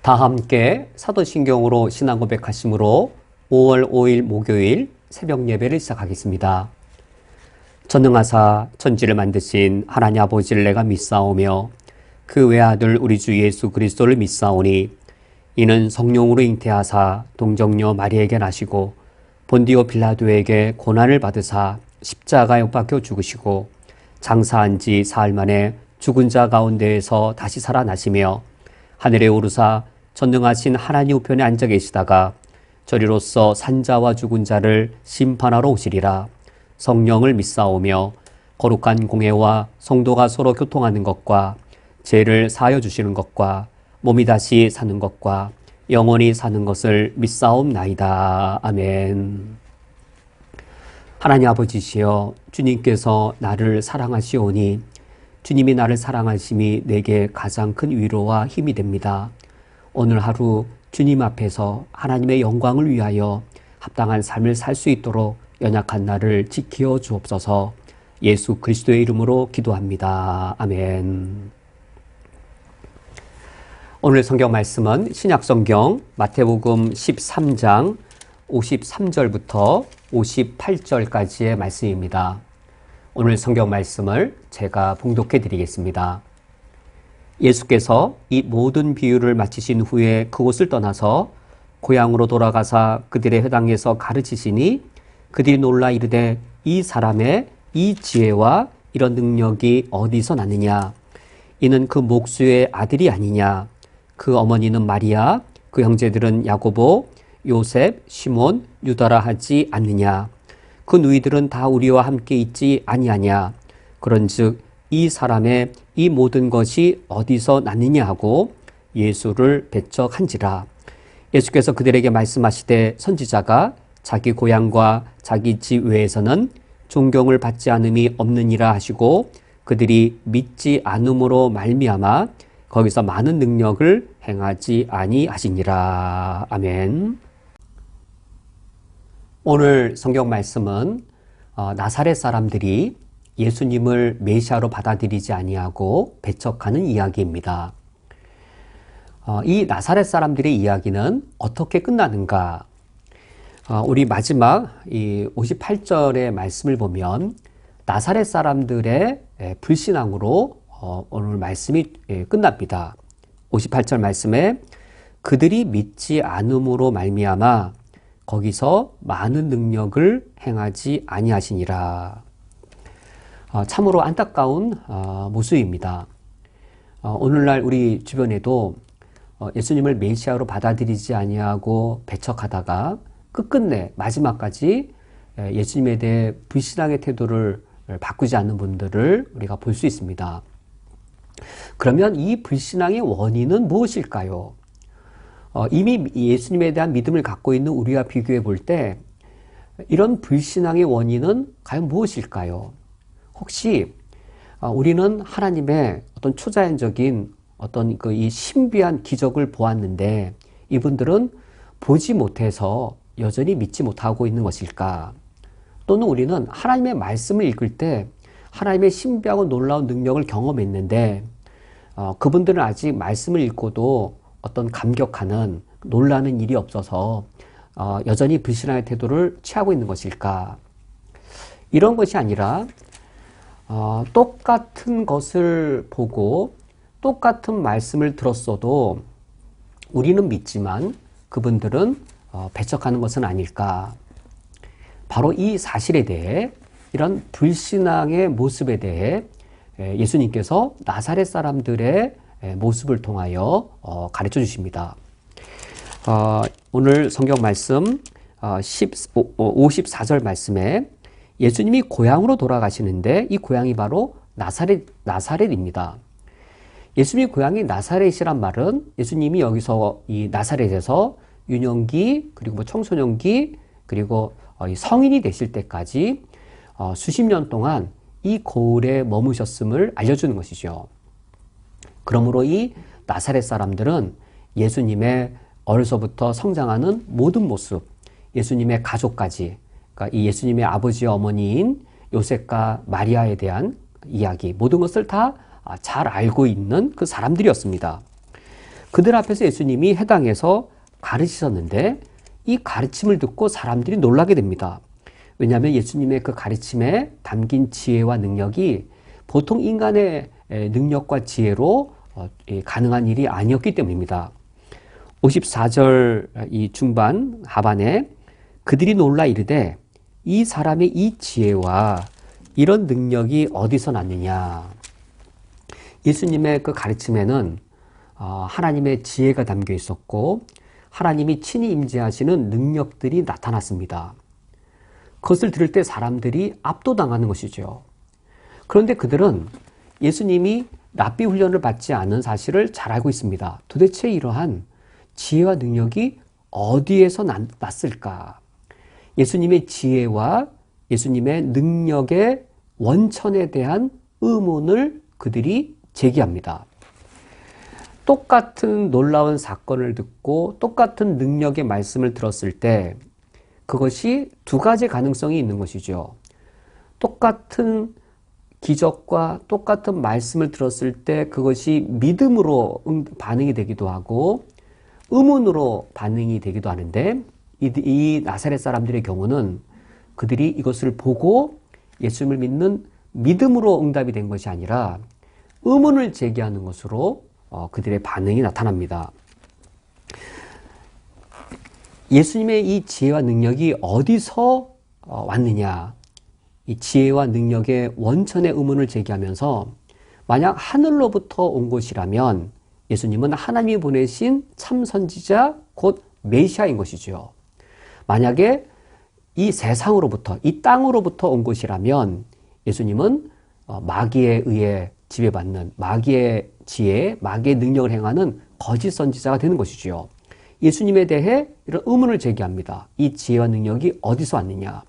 다 함께 사도신경으로 신앙 고백하심으로 5월 5일 목요일 새벽 예배를 시작하겠습니다. 전능하사 천지를 만드신 하나님 아버지를 내가 믿사오며 그 외아들 우리 주 예수 그리스도를 믿사오니 이는 성령으로 잉태하사 동정녀 마리에게 나시고 본디오 빌라도에게 고난을 받으사 십자가에 못 박혀 죽으시고 장사한 지 사흘 만에 죽은 자 가운데에서 다시 살아나시며 하늘에 오르사 전능하신 하나님 우편에 앉아 계시다가 저리로서 산자와 죽은 자를 심판하러 오시리라. 성령을 믿사오며 거룩한 공회와 성도가 서로 교통하는 것과 죄를 사하여 주시는 것과 몸이 다시 사는 것과 영원히 사는 것을 믿사옵나이다. 아멘. 하나님 아버지시여, 주님께서 나를 사랑하시오니 주님이 나를 사랑하심이 내게 가장 큰 위로와 힘이 됩니다. 오늘 하루 주님 앞에서 하나님의 영광을 위하여 합당한 삶을 살 수 있도록 연약한 나를 지켜 주옵소서. 예수 그리스도의 이름으로 기도합니다. 아멘. 오늘 성경 말씀은 신약성경 마태복음 13장 53절부터 58절까지의 말씀입니다. 오늘 성경 말씀을 제가 봉독해 드리겠습니다. 예수께서 이 모든 비유를 마치신 후에 그곳을 떠나서 고향으로 돌아가사 그들의 회당에서 가르치시니 그들이 놀라 이르되 이 사람의 이 지혜와 이런 능력이 어디서 났느냐? 이는 그 목수의 아들이 아니냐? 그 어머니는 마리아, 그 형제들은 야고보, 요셉, 시몬, 유다라 하지 않느냐? 그 누이들은 다 우리와 함께 있지 아니하냐? 그런즉 이 사람의 이 모든 것이 어디서 났느냐 하고 예수를 배척한지라. 예수께서 그들에게 말씀하시되 선지자가 자기 고향과 자기 집 외에서는 존경을 받지 않음이 없느니라 하시고 그들이 믿지 않음으로 말미암아 거기서 많은 능력을 행하지 아니하시니라. 아멘. 오늘 성경 말씀은 나사렛 사람들이 예수님을 메시아로 받아들이지 아니하고 배척하는 이야기입니다. 이 나사렛 사람들의 이야기는 어떻게 끝나는가? 우리 마지막 이 58절의 말씀을 보면 나사렛 사람들의 불신앙으로 오늘 말씀이 끝납니다. 58절 말씀에 그들이 믿지 않음으로 말미암아 거기서 많은 능력을 행하지 아니하시니라. 참으로 안타까운 모습입니다. 오늘날 우리 주변에도 예수님을 메시아로 받아들이지 아니하고 배척하다가 끝끝내 마지막까지 예수님에 대해 불신앙의 태도를 바꾸지 않는 분들을 우리가 볼 수 있습니다. 그러면 이 불신앙의 원인은 무엇일까요? 이미 예수님에 대한 믿음을 갖고 있는 우리와 비교해 볼 때 이런 불신앙의 원인은 과연 무엇일까요? 혹시 우리는 하나님의 어떤 초자연적인 어떤 이 신비한 기적을 보았는데 이분들은 보지 못해서 여전히 믿지 못하고 있는 것일까? 또는 우리는 하나님의 말씀을 읽을 때 하나님의 신비하고 놀라운 능력을 경험했는데 그분들은 아직 말씀을 읽고도 어떤 감격하는 놀라는 일이 없어서 여전히 불신앙의 태도를 취하고 있는 것일까? 이런 것이 아니라 똑같은 것을 보고 똑같은 말씀을 들었어도 우리는 믿지만 그분들은 배척하는 것은 아닐까? 바로 이 사실에 대해 이런 불신앙의 모습에 대해 예수님께서 나사렛 사람들의 모습을 통하여 가르쳐 주십니다. 오늘 성경 말씀 54절 말씀에 예수님이 고향으로 돌아가시는데 이 고향이 바로 나사렛입니다. 예수님의 고향이 나사렛이란 말은 예수님이 여기서 이 나사렛에서 유년기 그리고 청소년기 그리고 성인이 되실 때까지 수십 년 동안 이 고을에 머무셨음을 알려주는 것이죠. 그러므로 이 나사렛 사람들은 예수님의 어려서부터 성장하는 모든 모습, 예수님의 가족까지, 그러니까 이 예수님의 아버지 어머니인 요셉과 마리아에 대한 이야기, 모든 것을 다 잘 알고 있는 그 사람들이었습니다. 그들 앞에서 예수님이 해당해서 가르치셨는데 이 가르침을 듣고 사람들이 놀라게 됩니다. 왜냐하면 예수님의 그 가르침에 담긴 지혜와 능력이 보통 인간의 능력과 지혜로 가능한 일이 아니었기 때문입니다. 54절 이 중반 하반에 그들이 놀라 이르되 이 사람의 이 지혜와 이런 능력이 어디서 났느냐. 예수님의 그 가르침에는 하나님의 지혜가 담겨 있었고 하나님이 친히 임재하시는 능력들이 나타났습니다. 그것을 들을 때 사람들이 압도당하는 것이죠. 그런데 그들은 예수님이 랍비 훈련을 받지 않은 사실을 잘 알고 있습니다. 도대체 이러한 지혜와 능력이 어디에서 났을까? 예수님의 지혜와 예수님의 능력의 원천에 대한 의문을 그들이 제기합니다. 똑같은 놀라운 사건을 듣고 똑같은 능력의 말씀을 들었을 때 그것이 두 가지 가능성이 있는 것이죠. 똑같은 기적과 똑같은 말씀을 들었을 때 그것이 믿음으로 반응이 되기도 하고 의문으로 반응이 되기도 하는데 이 나사렛 사람들의 경우는 그들이 이것을 보고 예수님을 믿는 믿음으로 응답이 된 것이 아니라 의문을 제기하는 것으로 그들의 반응이 나타납니다. 예수님의 이 지혜와 능력이 어디서 왔느냐? 이 지혜와 능력의 원천의 의문을 제기하면서 만약 하늘로부터 온 것이라면 예수님은 하나님이 보내신 참 선지자 곧 메시아인 것이죠. 만약에 이 세상으로부터 이 땅으로부터 온 것이라면 예수님은 마귀에 의해 지배받는 마귀의 지혜, 마귀의 능력을 행하는 거짓 선지자가 되는 것이지요. 예수님에 대해 이런 의문을 제기합니다. 이 지혜와 능력이 어디서 왔느냐?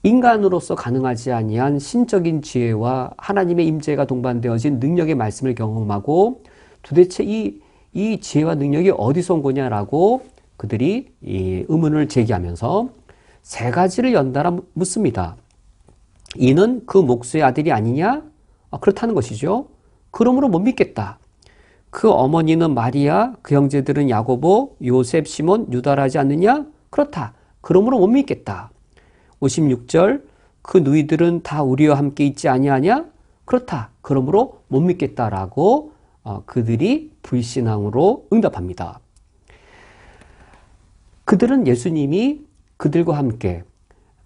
인간으로서 가능하지 아니한 신적인 지혜와 하나님의 임재가 동반되어진 능력의 말씀을 경험하고 도대체 이 지혜와 능력이 어디서 온 거냐라고 그들이 이 의문을 제기하면서 세 가지를 연달아 묻습니다. 이는 그 목수의 아들이 아니냐? 그렇다는 것이죠. 그러므로 못 믿겠다. 그 어머니는 마리아, 그 형제들은 야고보, 요셉, 시몬, 유다라지 않느냐? 그렇다. 그러므로 못 믿겠다. 56절 그 누이들은 다 우리와 함께 있지 아니하냐? 그렇다. 그러므로 못 믿겠다라고 그들이 불신앙으로 응답합니다. 그들은 예수님이 그들과 함께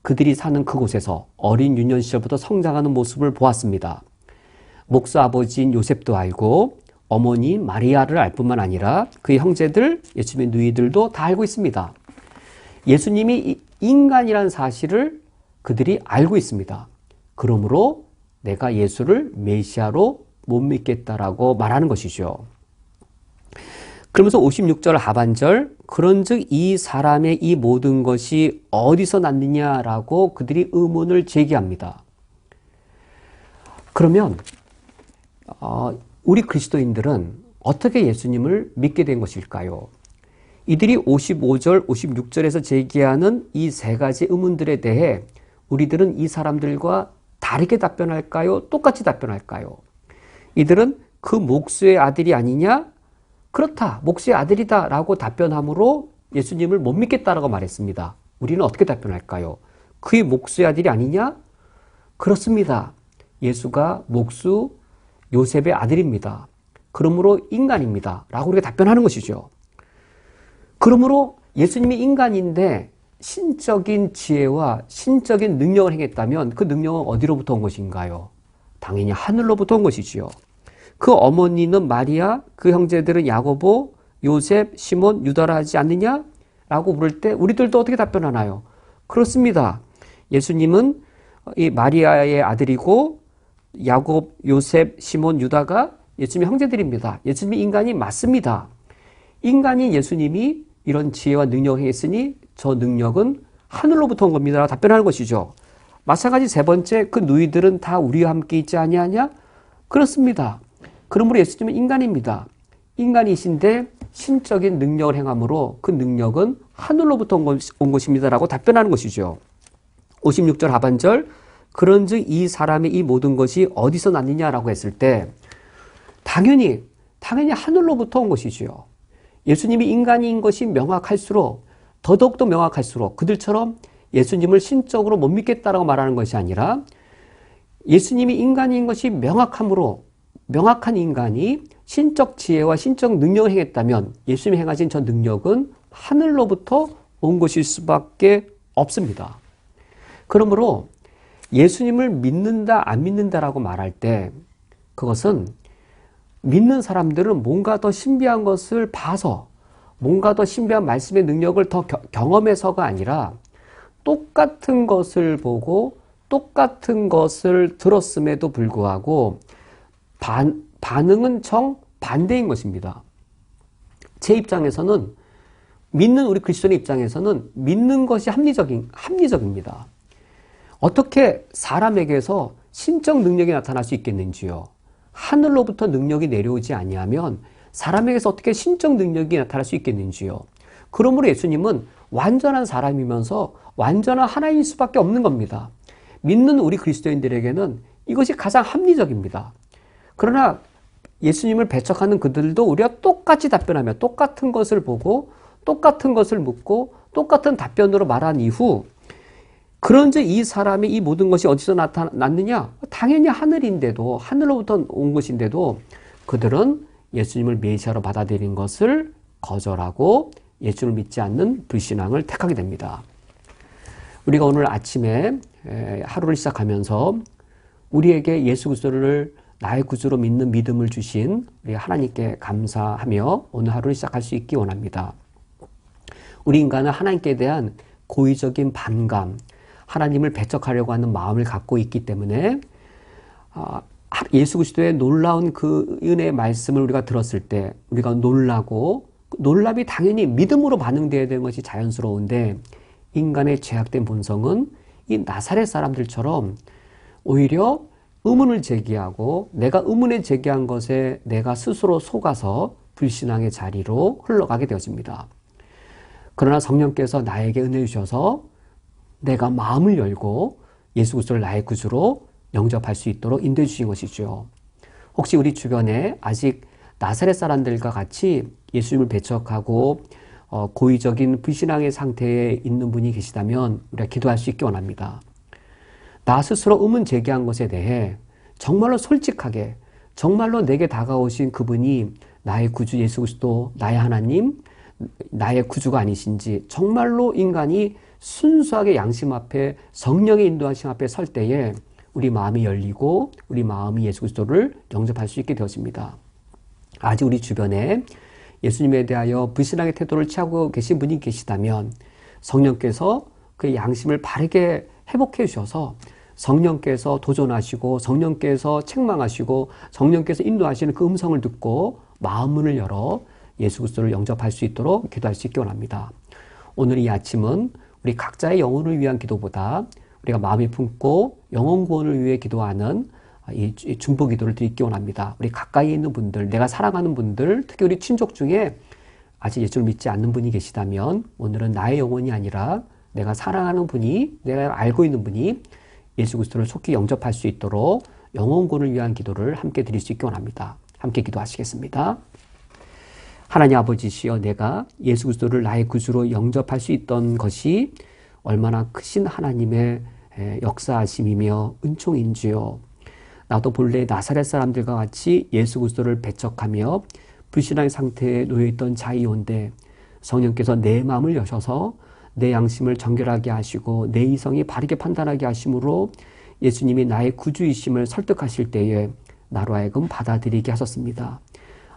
그들이 사는 그곳에서 어린 유년 시절부터 성장하는 모습을 보았습니다. 목수 아버지인 요셉도 알고 어머니 마리아를 알 뿐만 아니라 그의 형제들, 예수님의 누이들도 다 알고 있습니다. 예수님이 인간이라는 사실을 그들이 알고 있습니다. 그러므로 내가 예수를 메시아로 못 믿겠다라고 말하는 것이죠. 그러면서 56절 하반절 그런즉 이 사람의 이 모든 것이 어디서 났느냐라고 그들이 의문을 제기합니다. 그러면 우리 그리스도인들은 어떻게 예수님을 믿게 된 것일까요? 이들이 55절, 56절에서 제기하는 이 세 가지 의문들에 대해 우리들은 이 사람들과 다르게 답변할까요? 똑같이 답변할까요? 이들은 그 목수의 아들이 아니냐? 그렇다. 목수의 아들이다 라고 답변함으로 예수님을 못 믿겠다라고 말했습니다. 우리는 어떻게 답변할까요? 그의 목수의 아들이 아니냐? 그렇습니다. 예수가 목수 요셉의 아들입니다. 그러므로 인간입니다. 라고 우리가 답변하는 것이죠. 그러므로 예수님이 인간인데 신적인 지혜와 신적인 능력을 행했다면 그 능력은 어디로부터 온 것인가요? 당연히 하늘로부터 온 것이지요. 그 어머니는 마리아, 그 형제들은 야고보, 요셉, 시몬, 유다라 하지 않느냐? 라고 물을 때 우리들도 어떻게 답변하나요? 그렇습니다. 예수님은 이 마리아의 아들이고 야곱, 요셉, 시몬, 유다가 예수님의 형제들입니다. 예수님이 인간이 맞습니다. 인간인 예수님이 이런 지혜와 능력을 행했으니 저 능력은 하늘로부터 온 겁니다. 라고 답변하는 것이죠. 마찬가지 세 번째, 그 누이들은 다 우리와 함께 있지 아니하냐? 그렇습니다. 그러므로 예수님은 인간입니다. 인간이신데 신적인 능력을 행함으로 그 능력은 하늘로부터 온 것입니다. 라고 답변하는 것이죠. 56절 하반절 그런즉 이 사람의 이 모든 것이 어디서 났느냐라고 했을 때 당연히 당연히 하늘로부터 온 것이지요. 예수님이 인간인 것이 명확할수록 더더욱더 명확할수록 그들처럼 예수님을 신적으로 못 믿겠다라고 말하는 것이 아니라 예수님이 인간인 것이 명확함으로 명확한 인간이 신적 지혜와 신적 능력을 행했다면 예수님이 행하신 저 능력은 하늘로부터 온 것일 수밖에 없습니다. 그러므로 예수님을 믿는다 안 믿는다라고 말할 때 그것은 믿는 사람들은 뭔가 더 신비한 것을 봐서 뭔가 더 신비한 말씀의 능력을 더 경험해서가 아니라 똑같은 것을 보고 똑같은 것을 들었음에도 불구하고 반응은 정반대인 것입니다. 제 입장에서는 믿는 우리 그리스도인의 입장에서는 믿는 것이 합리적입니다. 어떻게 사람에게서 신적 능력이 나타날 수 있겠는지요? 하늘로부터 능력이 내려오지 아니하면 사람에게서 어떻게 신적 능력이 나타날 수 있겠는지요? 그러므로 예수님은 완전한 사람이면서 완전한 하나님일 수밖에 없는 겁니다. 믿는 우리 그리스도인들에게는 이것이 가장 합리적입니다. 그러나 예수님을 배척하는 그들도 우리가 똑같이 답변하며 똑같은 것을 보고 똑같은 것을 묻고 똑같은 답변으로 말한 이후 그런즉 이 사람이 이 모든 것이 어디서 나타났느냐? 당연히 하늘인데도 하늘로부터 온 것인데도 그들은 예수님을 메시아로 받아들인 것을 거절하고 예수를 믿지 않는 불신앙을 택하게 됩니다. 우리가 오늘 아침에 하루를 시작하면서 우리에게 예수 그리스도를 나의 구주로 믿는 믿음을 주신 우리 하나님께 감사하며 오늘 하루를 시작할 수 있기 원합니다. 우리 인간은 하나님께 대한 고의적인 반감, 하나님을 배척하려고 하는 마음을 갖고 있기 때문에 예수 그리스도의 놀라운 그 은혜의 말씀을 우리가 들었을 때 우리가 놀라고 놀랍이 당연히 믿음으로 반응되어야 되는 것이 자연스러운데 인간의 죄악된 본성은 이 나사렛 사람들처럼 오히려 의문을 제기하고 내가 의문을 제기한 것에 내가 스스로 속아서 불신앙의 자리로 흘러가게 되어집니다. 그러나 성령께서 나에게 은혜 주셔서 내가 마음을 열고 예수 그리스도를 나의 구주로 영접할 수 있도록 인도해 주신 것이죠. 혹시 우리 주변에 아직 나사렛 사람들과 같이 예수님을 배척하고 고의적인 불신앙의 상태에 있는 분이 계시다면 우리가 기도할 수 있기 원합니다. 나 스스로 의문 제기한 것에 대해 정말로 솔직하게 정말로 내게 다가오신 그분이 나의 구주 예수 그리스도 나의 하나님 나의 구주가 아니신지 정말로 인간이 순수하게 양심 앞에 성령의 인도하심 앞에 설 때에 우리 마음이 열리고 우리 마음이 예수 그리스도를 영접할 수 있게 되어집니다. 아직 우리 주변에 예수님에 대하여 불신앙의 태도를 취하고 계신 분이 계시다면 성령께서 그 양심을 바르게 회복해 주셔서 성령께서 도전하시고 성령께서 책망하시고 성령께서 인도하시는 그 음성을 듣고 마음문을 열어 예수 그리스도를 영접할 수 있도록 기도할 수 있기 원합니다. 오늘 이 아침은 우리 각자의 영혼을 위한 기도보다 우리가 마음이 품고 영혼 구원을 위해 기도하는 이 중보 기도를 드리기 원합니다. 우리 가까이 있는 분들, 내가 사랑하는 분들, 특히 우리 친족 중에 아직 예수를 믿지 않는 분이 계시다면 오늘은 나의 영혼이 아니라 내가 사랑하는 분이, 내가 알고 있는 분이 예수 그리스도를 속히 영접할 수 있도록 영혼 구원을 위한 기도를 함께 드릴 수 있기 원합니다. 함께 기도하시겠습니다. 하나님 아버지시여, 내가 예수 그리스도를 나의 구주로 영접할 수 있던 것이 얼마나 크신 하나님의 역사하심이며 은총인지요. 나도 본래 나사렛 사람들과 같이 예수 그리스도를 배척하며 불신앙의 상태에 놓여있던 자이온데 성령께서 내 마음을 여셔서 내 양심을 정결하게 하시고 내 이성이 바르게 판단하게 하심으로 예수님이 나의 구주이심을 설득하실 때에 나로 하여금 받아들이게 하셨습니다.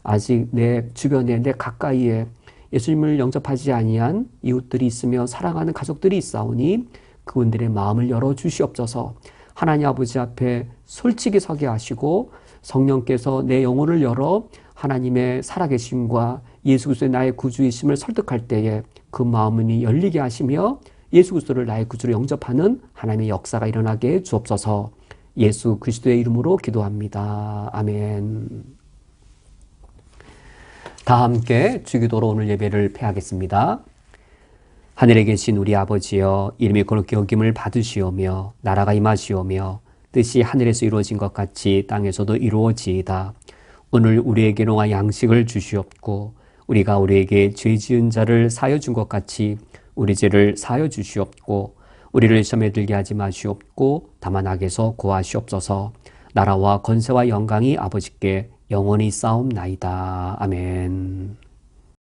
아직 내 주변에 내 가까이에 예수님을 영접하지 아니한 이웃들이 있으며 사랑하는 가족들이 있사오니 그분들의 마음을 열어주시옵소서. 하나님 아버지 앞에 솔직히 서게 하시고 성령께서 내 영혼을 열어 하나님의 살아계심과 예수 그리스도의 나의 구주이심을 설득할 때에 그 마음이 열리게 하시며 예수 그리스도를 나의 구주로 영접하는 하나님의 역사가 일어나게 주옵소서. 예수 그리스도의 이름으로 기도합니다. 아멘. 다 함께 주기도로 오늘 예배를 폐하겠습니다. 하늘에 계신 우리 아버지여, 이름이 거룩히 여김을 받으시오며 나라가 임하시오며 뜻이 하늘에서 이루어진 것 같이 땅에서도 이루어지이다. 오늘 우리에게 농아 양식을 주시옵고 우리가 우리에게 죄 지은 자를 사하여 준 것 같이 우리 죄를 사하여 주시옵고 우리를 시험에 들게 하지 마시옵고 다만 악에서 구하시옵소서. 나라와 권세와 영광이 아버지께 영원히 싸움나이다. 아멘.